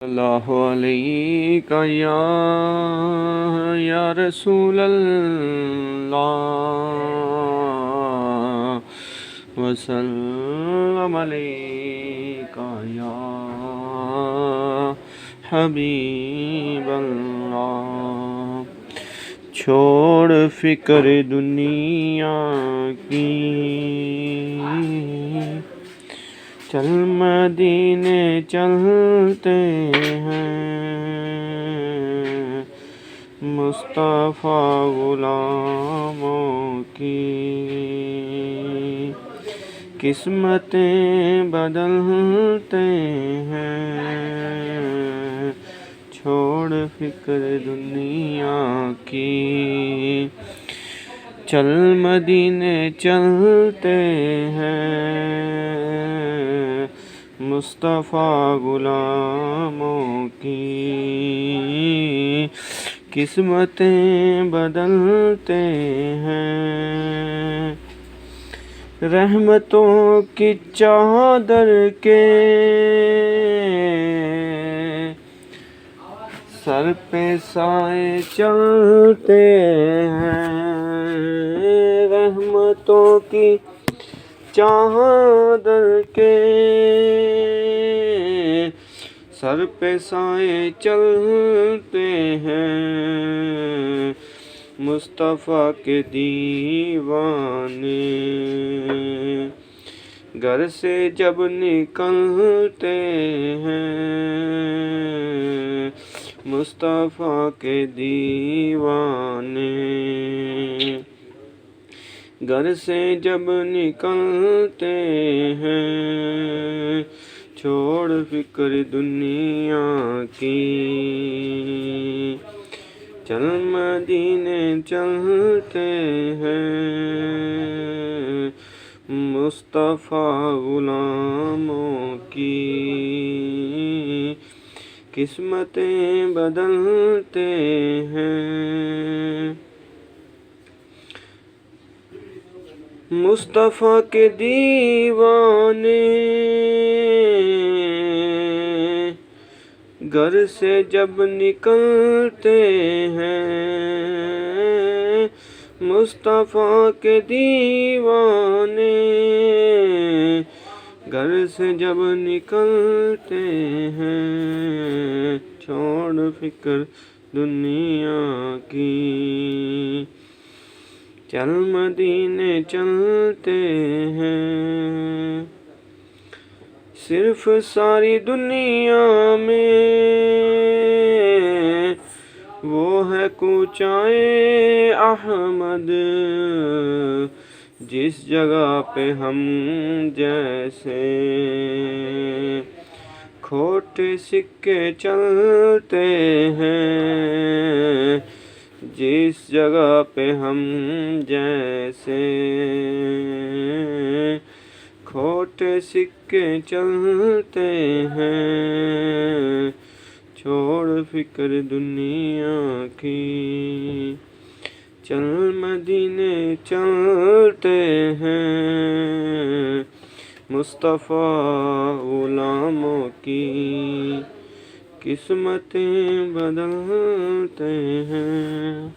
اللہ علیک یا رسول اللہ وسلم علیک یا حبیب اللہ۔ چھوڑ فکر دنیا کی، چل مدینے چلتے ہیں، مصطفیٰ غلاموں کی قسمتیں بدلتے ہیں۔ چھوڑ فکر دنیا کی، چل مدینے چلتے ہیں، مصطفیٰ غلاموں کی قسمتیں بدلتے ہیں۔ رحمتوں کی چادر کے سر پہ سائے چلتے ہیں، رحمتوں کی چادر کے سر پہ سائے چلتے ہیں، مصطفیٰ کے دیوانے گھر سے جب نکلتے ہیں، مصطفیٰ کے دیوانے گھر سے جب نکلتے ہیں۔ چھوڑ فکر دنیا کی، چل مدینے چلتے ہیں، مصطفیٰ غلاموں کی قسمتیں بدلتے ہیں۔ مصطفیٰ کے دیوانے گھر سے جب نکلتے ہیں، مصطفیٰ کے دیوانے گھر سے جب نکلتے ہیں۔ چھوڑ فکر دنیا کی، چل مدینے چلتے ہیں۔ صرف ساری دنیا میں وہ ہے کوچائے احمد، جس جگہ پہ ہم جیسے کھوٹے سکے چلتے ہیں، جس جگہ پہ ہم جیسے کھوٹے سکے چلتے ہیں۔ چھوڑ فکر دنیا کی، چل مدینے چلتے ہیں، مصطفیٰ غلاموں کی قسمتیں بدلتے ہیں۔